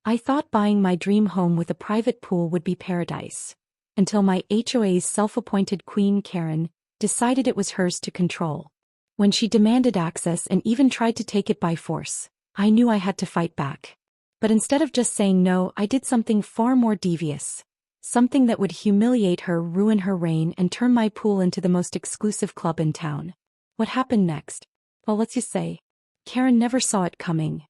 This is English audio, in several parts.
I thought buying my dream home with a private pool would be paradise. Until my HOA's self-appointed Queen Karen decided it was hers to control. When she demanded access and even tried to take it by force, I knew I had to fight back. But instead of just saying no, I did something far more devious. Something that would humiliate her, ruin her reign, and turn my pool into the most exclusive club in town. What happened next? Well, let's just say, Karen never saw it coming.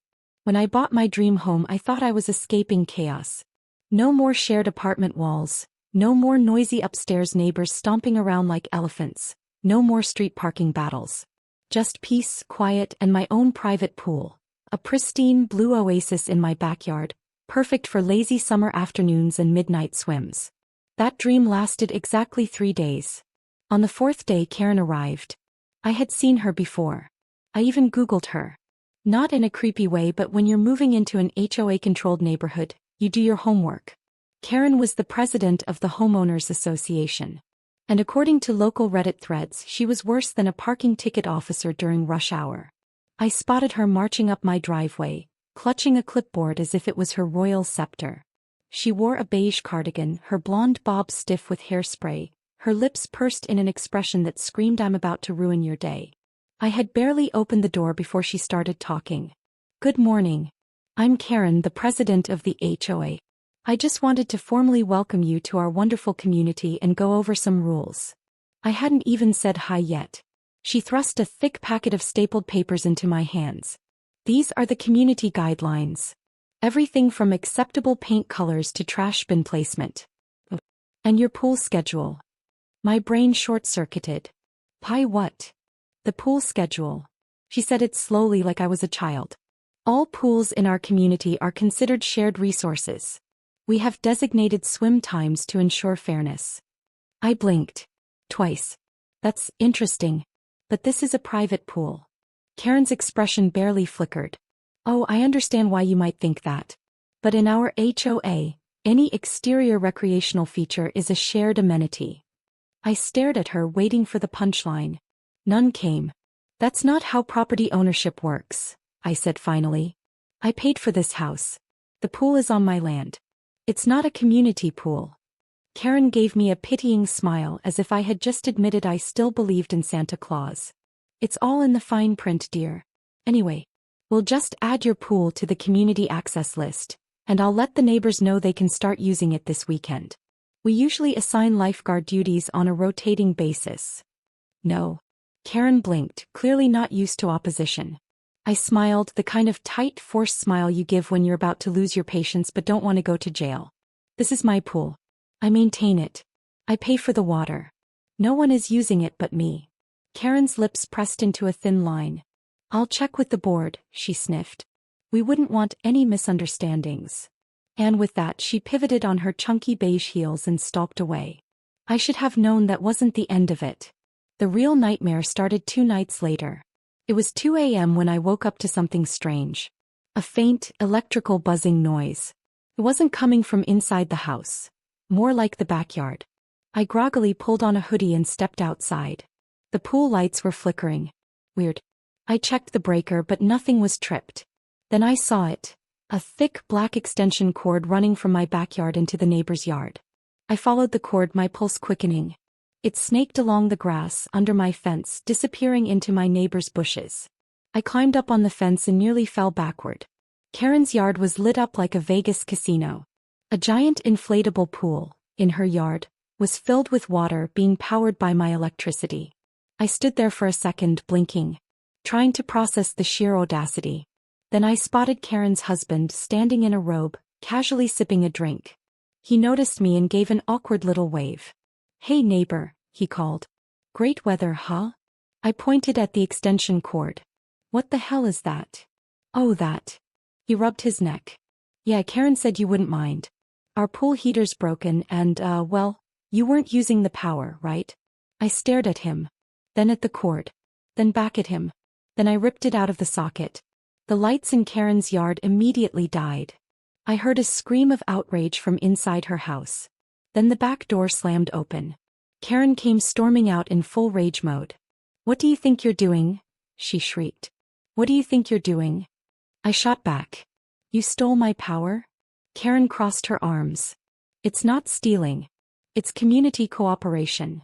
When I bought my dream home, I thought I was escaping chaos. No more shared apartment walls. No more noisy upstairs neighbors stomping around like elephants. No more street parking battles. Just peace, quiet, and my own private pool. A pristine blue oasis in my backyard, perfect for lazy summer afternoons and midnight swims. That dream lasted exactly 3 days. On the 4th day, Karen arrived. I had seen her before. I even Googled her. Not in a creepy way, but when you're moving into an HOA-controlled neighborhood, you do your homework. Karen was the president of the Homeowners Association. And according to local Reddit threads, she was worse than a parking ticket officer during rush hour. I spotted her marching up my driveway, clutching a clipboard as if it was her royal scepter. She wore a beige cardigan, her blonde bob stiff with hairspray, her lips pursed in an expression that screamed, "I'm about to ruin your day." I had barely opened the door before she started talking. "Good morning. I'm Karen, the president of the HOA. I just wanted to formally welcome you to our wonderful community and go over some rules." I hadn't even said hi yet. She thrust a thick packet of stapled papers into my hands. "These are the community guidelines. Everything from acceptable paint colors to trash bin placement. And your pool schedule." My brain short-circuited. What? The pool schedule. She said it slowly like I was a child. "All pools in our community are considered shared resources. We have designated swim times to ensure fairness." I blinked. Twice. "That's interesting. But this is a private pool." Karen's expression barely flickered. "Oh, I understand why you might think that. But in our HOA, any exterior recreational feature is a shared amenity." I stared at her, waiting for the punchline. None came. "That's not how property ownership works," I said finally. "I paid for this house. The pool is on my land. It's not a community pool." Karen gave me a pitying smile as if I had just admitted I still believed in Santa Claus. "It's all in the fine print, dear. Anyway, we'll just add your pool to the community access list, and I'll let the neighbors know they can start using it this weekend. We usually assign lifeguard duties on a rotating basis." "No." Karen blinked, clearly not used to opposition. I smiled, the kind of tight, forced smile you give when you're about to lose your patience but don't want to go to jail. "This is my pool. I maintain it. I pay for the water. No one is using it but me." Karen's lips pressed into a thin line. "I'll check with the board," she sniffed. "We wouldn't want any misunderstandings." And with that, she pivoted on her chunky beige heels and stalked away. I should have known that wasn't the end of it. The real nightmare started 2 nights later. It was 2 a.m. when I woke up to something strange. A faint, electrical buzzing noise. It wasn't coming from inside the house. More like the backyard. I groggily pulled on a hoodie and stepped outside. The pool lights were flickering. Weird. I checked the breaker but nothing was tripped. Then I saw it. A thick black extension cord running from my backyard into the neighbor's yard. I followed the cord, my pulse quickening. It snaked along the grass under my fence, disappearing into my neighbor's bushes. I climbed up on the fence and nearly fell backward. Karen's yard was lit up like a Vegas casino. A giant inflatable pool, in her yard, was filled with water being powered by my electricity. I stood there for a second, blinking, trying to process the sheer audacity. Then I spotted Karen's husband standing in a robe, casually sipping a drink. He noticed me and gave an awkward little wave. "Hey neighbor," he called. "Great weather, huh?" I pointed at the extension cord. "What the hell is that?" "Oh, that." He rubbed his neck. "Yeah, Karen said you wouldn't mind. Our pool heater's broken and, well, you weren't using the power, right?" I stared at him. Then at the cord. Then back at him. Then I ripped it out of the socket. The lights in Karen's yard immediately died. I heard a scream of outrage from inside her house. Then the back door slammed open. Karen came storming out in full rage mode. "What do you think you're doing?" she shrieked. "What do you think you're doing?" I shot back. "You stole my power?" Karen crossed her arms. It's not stealing. It's community cooperation.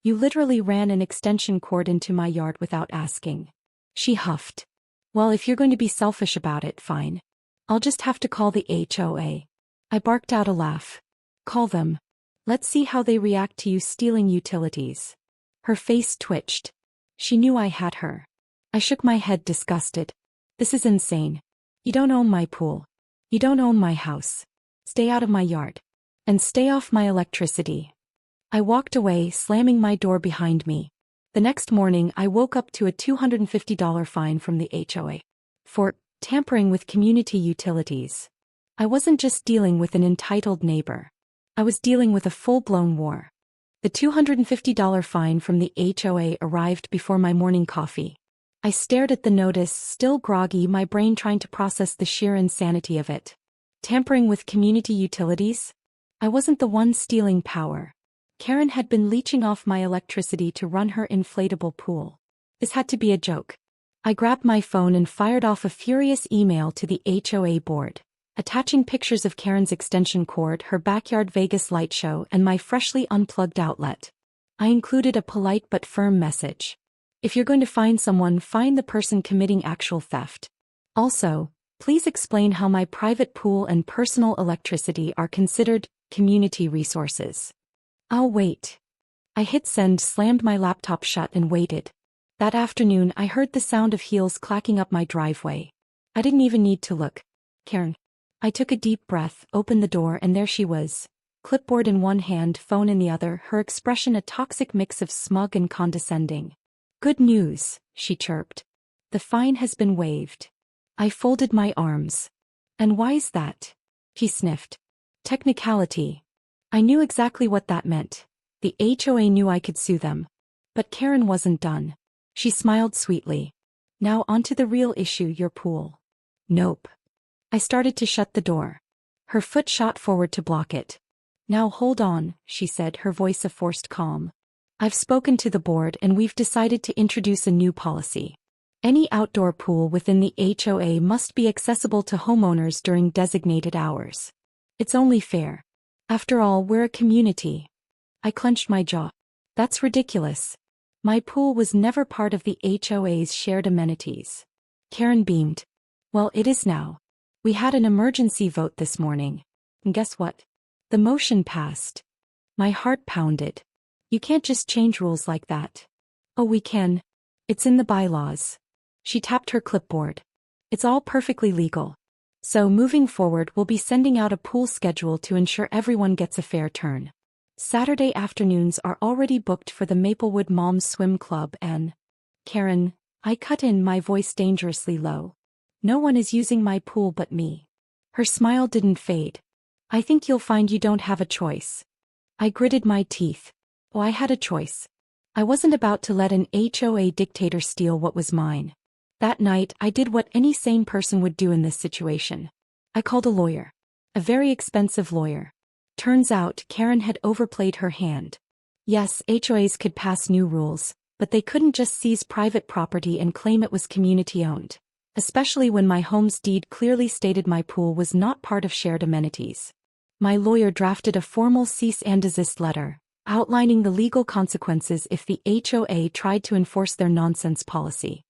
You literally ran an extension cord into my yard without asking. She huffed. Well, if you're going to be selfish about it, fine. I'll just have to call the HOA. I barked out a laugh. Call them. Let's see how they react to you stealing utilities. Her face twitched. She knew I had her. I shook my head, disgusted. This is insane. You don't own my pool. You don't own my house. Stay out of my yard. And stay off my electricity. I walked away, slamming my door behind me. The next morning, I woke up to a $250 fine from the HOA for tampering with community utilities. I wasn't just dealing with an entitled neighbor. I was dealing with a full-blown war. The $250 fine from the HOA arrived before my morning coffee. I stared at the notice, still groggy, my brain trying to process the sheer insanity of it. Tampering with community utilities? I wasn't the one stealing power. Karen had been leeching off my electricity to run her inflatable pool. This had to be a joke. I grabbed my phone and fired off a furious email to the HOA board, attaching pictures of Karen's extension cord, her backyard Vegas light show, and my freshly unplugged outlet. I included a polite but firm message. If you're going to find someone, find the person committing actual theft. Also, please explain how my private pool and personal electricity are considered community resources. I'll wait. I hit send, slammed my laptop shut, and waited. That afternoon, I heard the sound of heels clacking up my driveway. I didn't even need to look. Karen. I took a deep breath, opened the door, and there she was. Clipboard in one hand, phone in the other, her expression a toxic mix of smug and condescending. Good news, she chirped. The fine has been waived. I folded my arms. And why's that? She sniffed. Technicality. I knew exactly what that meant. The HOA knew I could sue them. But Karen wasn't done. She smiled sweetly. Now onto the real issue, your pool. Nope. I started to shut the door. Her foot shot forward to block it. Now hold on, she said, her voice a forced calm. I've spoken to the board and we've decided to introduce a new policy. Any outdoor pool within the HOA must be accessible to homeowners during designated hours. It's only fair. After all, we're a community. I clenched my jaw. That's ridiculous. My pool was never part of the HOA's shared amenities. Karen beamed. Well, it is now. We had an emergency vote this morning. And guess what? The motion passed. My heart pounded. You can't just change rules like that. Oh, we can. It's in the bylaws. She tapped her clipboard. It's all perfectly legal. So moving forward, we'll be sending out a pool schedule to ensure everyone gets a fair turn. Saturday afternoons are already booked for the Maplewood Moms Swim Club and... Karen, I cut in, my voice dangerously low. No one is using my pool but me. Her smile didn't fade. I think you'll find you don't have a choice. I gritted my teeth. Oh, I had a choice. I wasn't about to let an HOA dictator steal what was mine. That night, I did what any sane person would do in this situation. I called a lawyer. A very expensive lawyer. Turns out, Karen had overplayed her hand. Yes, HOAs could pass new rules, but they couldn't just seize private property and claim it was community-owned. Especially when my home's deed clearly stated my pool was not part of shared amenities. My lawyer drafted a formal cease and desist letter, outlining the legal consequences if the HOA tried to enforce their nonsense policy.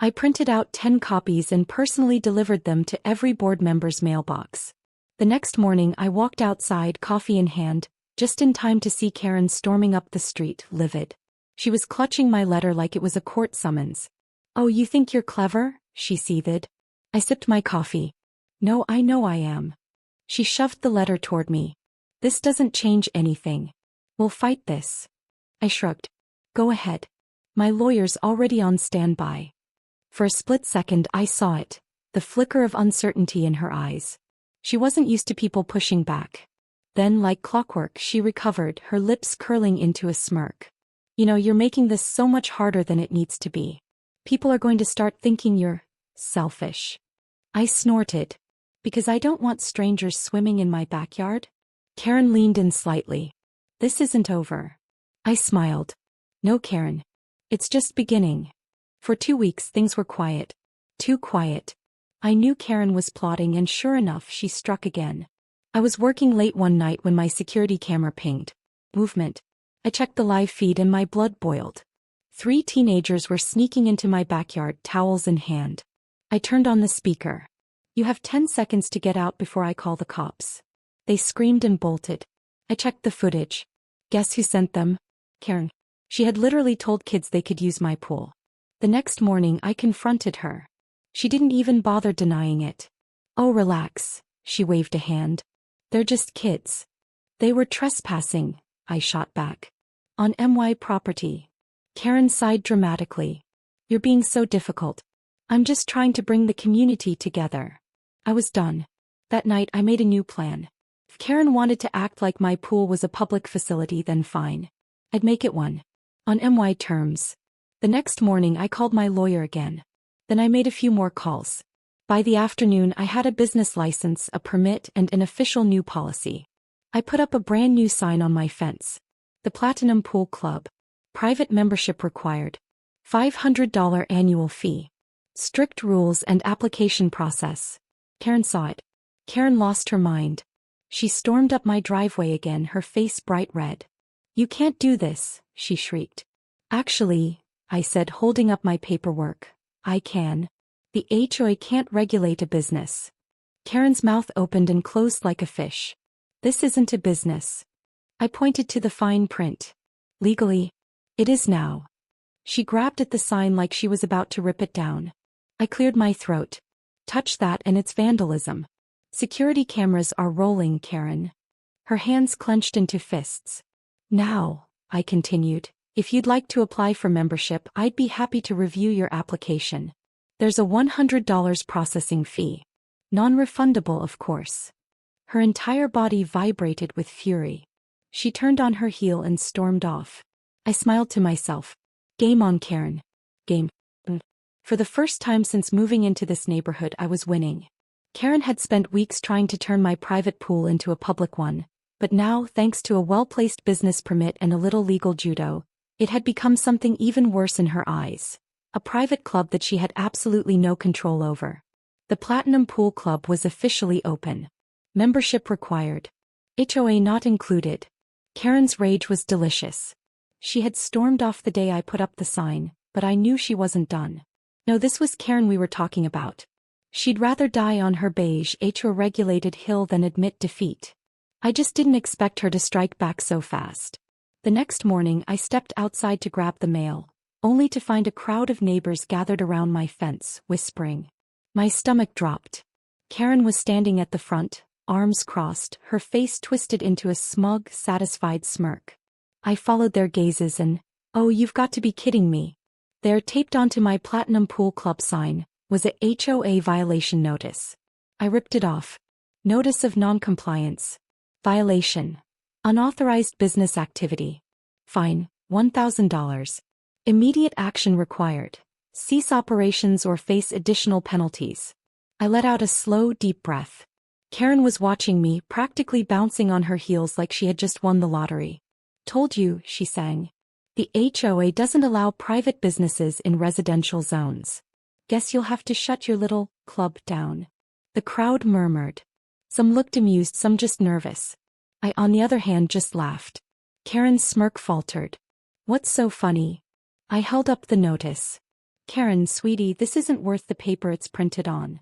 I printed out 10 copies and personally delivered them to every board member's mailbox. The next morning I walked outside, coffee in hand, just in time to see Karen storming up the street, livid. She was clutching my letter like it was a court summons. Oh, you think you're clever? She seethed. I sipped my coffee. No, I know I am. She shoved the letter toward me. This doesn't change anything. We'll fight this. I shrugged. Go ahead. My lawyer's already on standby. For a split second I saw it, the flicker of uncertainty in her eyes. She wasn't used to people pushing back. Then, like clockwork, she recovered, her lips curling into a smirk. You know, you're making this so much harder than it needs to be. People are going to start thinking you're selfish. I snorted. Because I don't want strangers swimming in my backyard? Karen leaned in slightly. This isn't over. I smiled. No, Karen. It's just beginning. For 2 weeks things were quiet. Too quiet. I knew Karen was plotting, and sure enough she struck again. I was working late one night when my security camera pinged. Movement. I checked the live feed and my blood boiled. 3 teenagers were sneaking into my backyard, towels in hand. I turned on the speaker. "You have 10 seconds to get out before I call the cops." They screamed and bolted. I checked the footage. Guess who sent them? Karen. She had literally told kids they could use my pool. The next morning I confronted her. She didn't even bother denying it. "Oh, relax," she waved a hand. "They're just kids." "They were trespassing," I shot back. "On my property." Karen sighed dramatically. "You're being so difficult. I'm just trying to bring the community together." I was done. That night I made a new plan. If Karen wanted to act like my pool was a public facility, then fine. I'd make it one. On my terms. The next morning I called my lawyer again. Then I made a few more calls. By the afternoon I had a business license, a permit, and an official new policy. I put up a brand new sign on my fence. The Platinum Pool Club. Private membership required. $500 annual fee. Strict rules and application process. Karen saw it. Karen lost her mind. She stormed up my driveway again, her face bright red. "You can't do this," she shrieked. "Actually," I said, holding up my paperwork, "I can. The HOA can't regulate a business." Karen's mouth opened and closed like a fish. "This isn't a business." I pointed to the fine print. "Legally, it is now." She grabbed at the sign like she was about to rip it down. I cleared my throat. "Touch that and it's vandalism. Security cameras are rolling, Karen." Her hands clenched into fists. "Now," I continued, "if you'd like to apply for membership, I'd be happy to review your application. There's a $100 processing fee. Non-refundable, of course." Her entire body vibrated with fury. She turned on her heel and stormed off. I smiled to myself. Game on, Karen. Game. For the first time since moving into this neighborhood, I was winning. Karen had spent weeks trying to turn my private pool into a public one, but now, thanks to a well-placed business permit and a little legal judo, it had become something even worse in her eyes. A private club that she had absolutely no control over. The Platinum Pool Club was officially open. Membership required. HOA not included. Karen's rage was delicious. She had stormed off the day I put up the sign, but I knew she wasn't done. No, this was Karen we were talking about. She'd rather die on her beige HOA-regulated hill than admit defeat. I just didn't expect her to strike back so fast. The next morning I stepped outside to grab the mail, only to find a crowd of neighbors gathered around my fence, whispering. My stomach dropped. Karen was standing at the front, arms crossed, her face twisted into a smug, satisfied smirk. I followed their gazes and, "Oh, you've got to be kidding me." There, taped onto my Platinum Pool Club sign, was a HOA violation notice. I ripped it off. Notice of non-compliance. Violation. Unauthorized business activity. Fine, $1,000. Immediate action required. Cease operations or face additional penalties. I let out a slow, deep breath. Karen was watching me, practically bouncing on her heels like she had just won the lottery. "Told you," she sang. "The HOA doesn't allow private businesses in residential zones. Guess you'll have to shut your little club down." The crowd murmured. Some looked amused, some just nervous. I, on the other hand, just laughed. Karen's smirk faltered. "What's so funny?" I held up the notice. "Karen, sweetie, this isn't worth the paper it's printed on."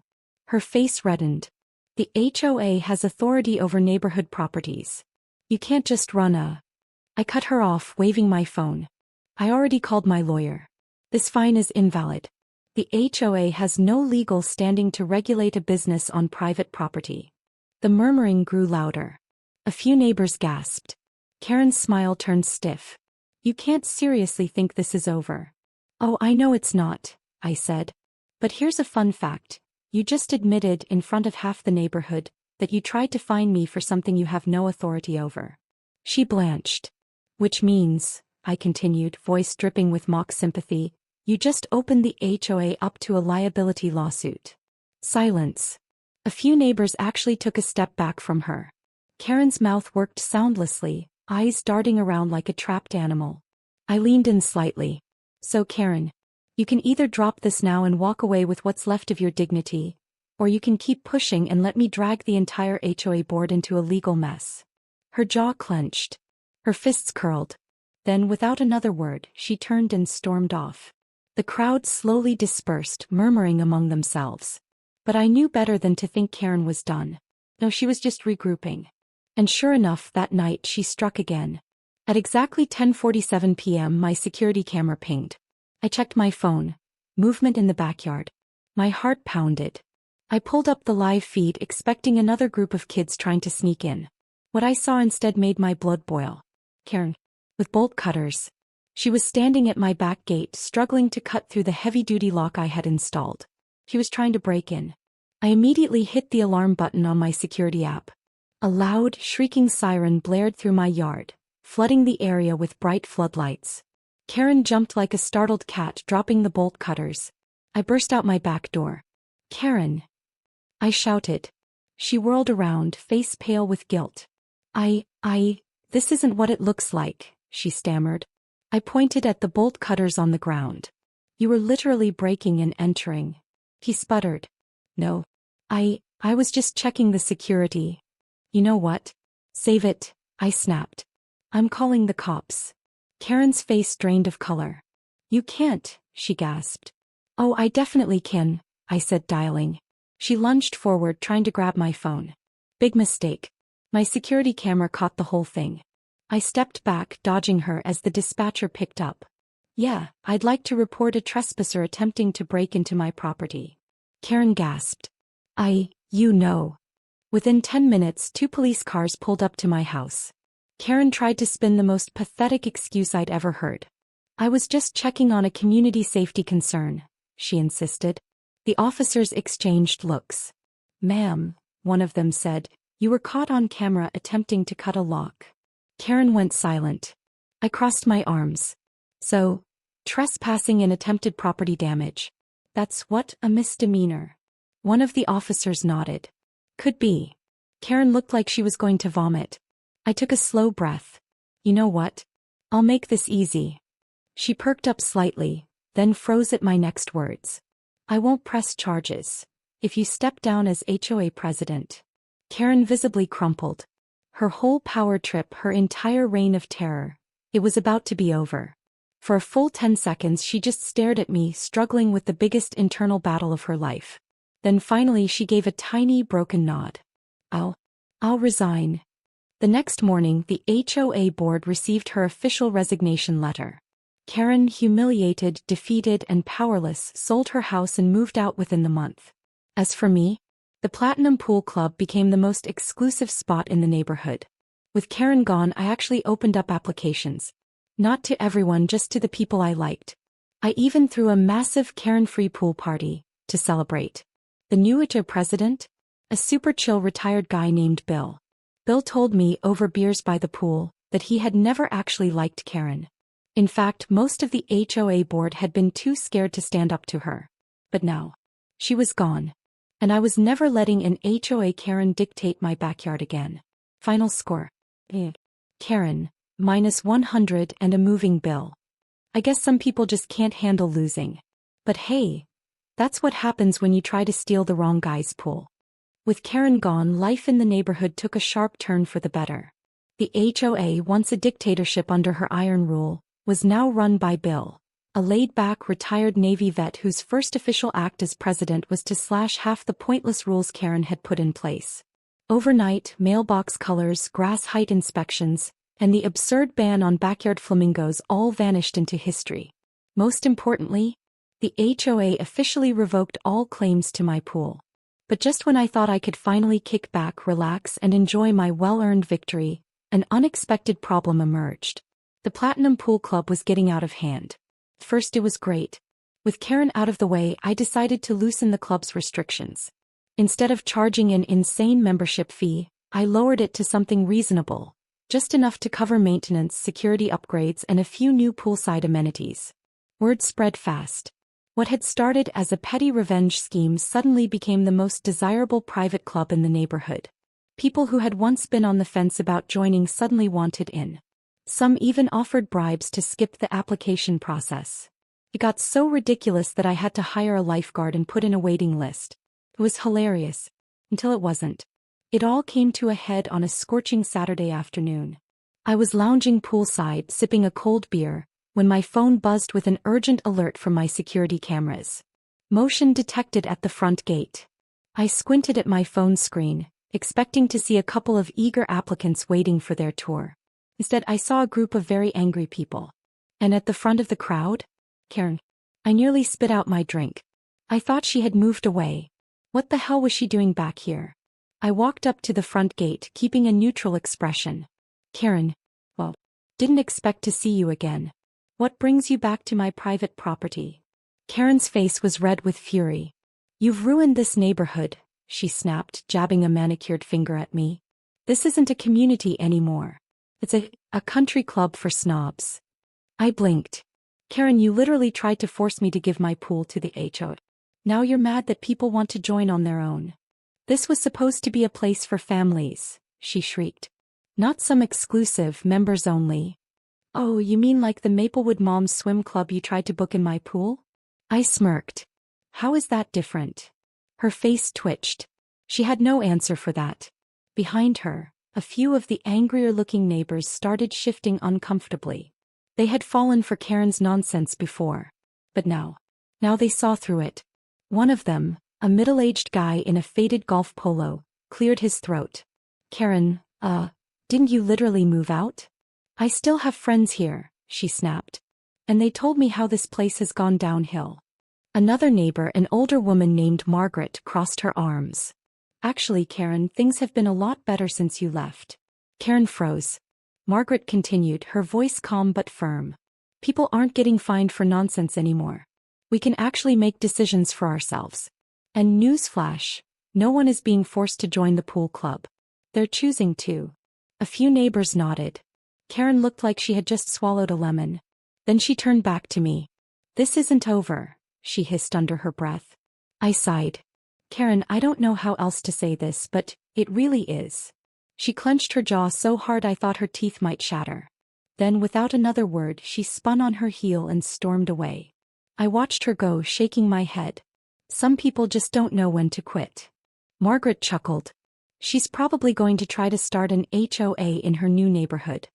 Her face reddened. "The HOA has authority over neighborhood properties. You can't just run a..." I cut her off, waving my phone. "I already called my lawyer. This fine is invalid. The HOA has no legal standing to regulate a business on private property." The murmuring grew louder. A few neighbors gasped. Karen's smile turned stiff. "You can't seriously think this is over." "Oh, I know it's not," I said. "But here's a fun fact. You just admitted in front of half the neighborhood that you tried to fine me for something you have no authority over." She blanched. "Which means," I continued, voice dripping with mock sympathy, "you just opened the HOA up to a liability lawsuit." Silence. A few neighbors actually took a step back from her. Karen's mouth worked soundlessly, eyes darting around like a trapped animal. I leaned in slightly. "So Karen, you can either drop this now and walk away with what's left of your dignity, or you can keep pushing and let me drag the entire HOA board into a legal mess." Her jaw clenched. Her fists curled. Then, without another word, she turned and stormed off. The crowd slowly dispersed, murmuring among themselves. But I knew better than to think Karen was done. No, she was just regrouping. And sure enough, that night she struck again. At exactly 10:47 p.m. my security camera pinged. I checked my phone. Movement in the backyard. My heart pounded. I pulled up the live feed expecting another group of kids trying to sneak in. What I saw instead made my blood boil. Karen. With bolt cutters. She was standing at my back gate, struggling to cut through the heavy-duty lock I had installed. She was trying to break in. I immediately hit the alarm button on my security app. A loud, shrieking siren blared through my yard, flooding the area with bright floodlights. Karen jumped like a startled cat, dropping the bolt cutters. I burst out my back door. "Karen!" I shouted. She whirled around, face pale with guilt. This isn't what it looks like," she stammered. I pointed at the bolt cutters on the ground. "You were literally breaking and entering." He sputtered. "No. I was just checking the security." "You know what? Save it," I snapped. "I'm calling the cops." Karen's face drained of color. "You can't," she gasped. "Oh, I definitely can," I said, dialing. She lunged forward, trying to grab my phone. Big mistake. My security camera caught the whole thing. I stepped back, dodging her as the dispatcher picked up. "Yeah, I'd like to report a trespasser attempting to break into my property." Karen gasped. You know. Within 10 minutes, 2 police cars pulled up to my house. Karen tried to spin the most pathetic excuse I'd ever heard. "I was just checking on a community safety concern," she insisted. The officers exchanged looks. "Ma'am," one of them said, "you were caught on camera attempting to cut a lock." Karen went silent. I crossed my arms. "So, trespassing and attempted property damage. That's what, a misdemeanor?" One of the officers nodded. "Could be." Karen looked like she was going to vomit. I took a slow breath. "You know what? I'll make this easy." She perked up slightly, then froze at my next words. "I won't press charges if you step down as HOA president." Karen visibly crumpled. Her whole power trip, her entire reign of terror. It was about to be over. For a full 10 seconds she just stared at me, struggling with the biggest internal battle of her life. Then finally she gave a tiny, broken nod. I'll resign." The next morning, the HOA board received her official resignation letter. Karen, humiliated, defeated, and powerless, sold her house and moved out within the month. As for me, the Platinum Pool Club became the most exclusive spot in the neighborhood. With Karen gone, I actually opened up applications. Not to everyone, just to the people I liked. I even threw a massive Karen-free pool party to celebrate. The new HOA president? A super chill retired guy named Bill. Bill told me, over beers by the pool, that he had never actually liked Karen. In fact, most of the HOA board had been too scared to stand up to her. But now, she was gone. And I was never letting an HOA Karen dictate my backyard again. Final score. Karen, -100 and a moving bill. I guess some people just can't handle losing. But hey, that's what happens when you try to steal the wrong guy's pool. With Karen gone, life in the neighborhood took a sharp turn for the better. The HOA, once a dictatorship under her iron rule, was now run by Bill, a laid-back retired Navy vet whose first official act as president was to slash half the pointless rules Karen had put in place. Overnight, mailbox colors, grass height inspections, and the absurd ban on backyard flamingos all vanished into history. Most importantly, the HOA officially revoked all claims to my pool. But just when I thought I could finally kick back, relax, and enjoy my well-earned victory, an unexpected problem emerged. The Platinum Pool Club was getting out of hand. First, it was great. With Karen out of the way, I decided to loosen the club's restrictions. Instead of charging an insane membership fee, I lowered it to something reasonable, just enough to cover maintenance, security upgrades, and a few new poolside amenities. Word spread fast. What had started as a petty revenge scheme suddenly became the most desirable private club in the neighborhood. People who had once been on the fence about joining suddenly wanted in. Some even offered bribes to skip the application process. It got so ridiculous that I had to hire a lifeguard and put in a waiting list. It was hilarious. Until it wasn't. It all came to a head on a scorching Saturday afternoon. I was lounging poolside sipping a cold beer when my phone buzzed with an urgent alert from my security cameras. Motion detected at the front gate. I squinted at my phone screen, expecting to see a couple of eager applicants waiting for their tour. Instead, I saw a group of very angry people. And at the front of the crowd? Karen. I nearly spit out my drink. I thought she had moved away. What the hell was she doing back here? I walked up to the front gate, keeping a neutral expression. Karen. Well, didn't expect to see you again. What brings you back to my private property? Karen's face was red with fury. You've ruined this neighborhood, she snapped, jabbing a manicured finger at me. This isn't a community anymore. It's a country club for snobs. I blinked. Karen, you literally tried to force me to give my pool to the HOA. Now you're mad that people want to join on their own. This was supposed to be a place for families, she shrieked. Not some exclusive, members only. Oh, you mean like the Maplewood Moms Swim Club you tried to book in my pool? I smirked. How is that different? Her face twitched. She had no answer for that. Behind her, a few of the angrier-looking neighbors started shifting uncomfortably. They had fallen for Karen's nonsense before. But now they saw through it. One of them, a middle-aged guy in a faded golf polo, cleared his throat. Karen, didn't you literally move out? I still have friends here, she snapped. And they told me how this place has gone downhill. Another neighbor, an older woman named Margaret, crossed her arms. Actually, Karen, things have been a lot better since you left. Karen froze. Margaret continued, her voice calm but firm. People aren't getting fined for nonsense anymore. We can actually make decisions for ourselves. And newsflash, no one is being forced to join the pool club. They're choosing to. A few neighbors nodded. Karen looked like she had just swallowed a lemon. Then she turned back to me. This isn't over, she hissed under her breath. I sighed. Karen, I don't know how else to say this, but it really is. She clenched her jaw so hard I thought her teeth might shatter. Then, without another word, she spun on her heel and stormed away. I watched her go, shaking my head. Some people just don't know when to quit. Margaret chuckled. She's probably going to try to start an HOA in her new neighborhood.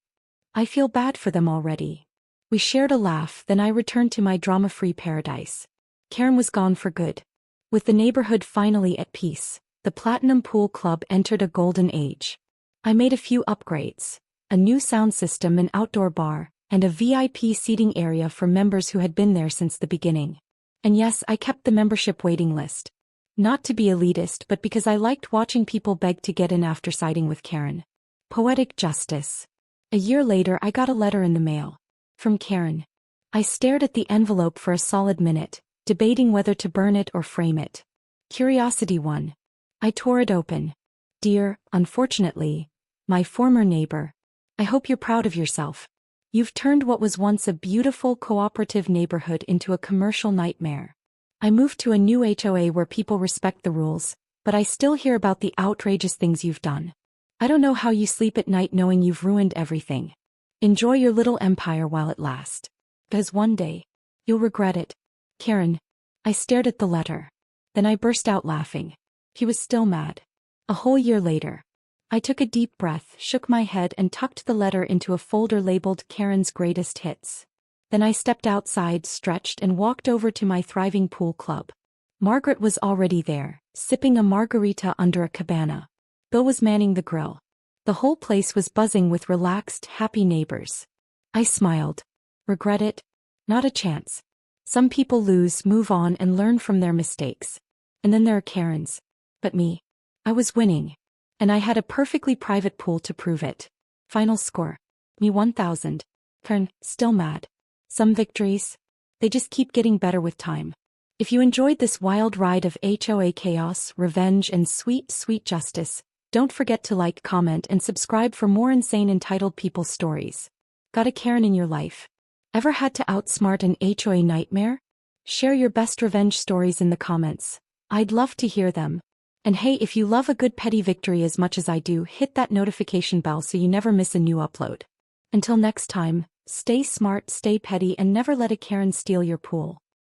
I feel bad for them already. We shared a laugh, then I returned to my drama-free paradise. Karen was gone for good. With the neighborhood finally at peace, the Platinum Pool Club entered a golden age. I made a few upgrades, a new sound system, an outdoor bar, and a VIP seating area for members who had been there since the beginning. And yes, I kept the membership waiting list. Not to be elitist, but because I liked watching people beg to get in after siding with Karen. Poetic justice. A year later, I got a letter in the mail. From Karen. I stared at the envelope for a solid minute, debating whether to burn it or frame it. Curiosity won. I tore it open. Dear, unfortunately, my former neighbor. I hope you're proud of yourself. You've turned what was once a beautiful cooperative neighborhood into a commercial nightmare. I moved to a new HOA where people respect the rules, but I still hear about the outrageous things you've done. I don't know how you sleep at night knowing you've ruined everything. Enjoy your little empire while it lasts. Because one day, you'll regret it. Karen. I stared at the letter. Then I burst out laughing. He was still mad. A whole year later. I took a deep breath, shook my head and tucked the letter into a folder labeled Karen's Greatest Hits. Then I stepped outside, stretched and walked over to my thriving pool club. Margaret was already there, sipping a margarita under a cabana. Bill was manning the grill. The whole place was buzzing with relaxed, happy neighbors. I smiled. Regret it? Not a chance. Some people lose, move on and learn from their mistakes. And then there are Karens. But me. I was winning. And I had a perfectly private pool to prove it. Final score. Me 1,000. Karen, still mad. Some victories. They just keep getting better with time. If you enjoyed this wild ride of HOA chaos, revenge and sweet, sweet justice, don't forget to like, comment and subscribe for more insane entitled people stories. Got a Karen in your life? Ever had to outsmart an HOA nightmare? Share your best revenge stories in the comments. I'd love to hear them. And hey, if you love a good petty victory as much as I do, hit that notification bell so you never miss a new upload. Until next time, stay smart, stay petty and never let a Karen steal your pool.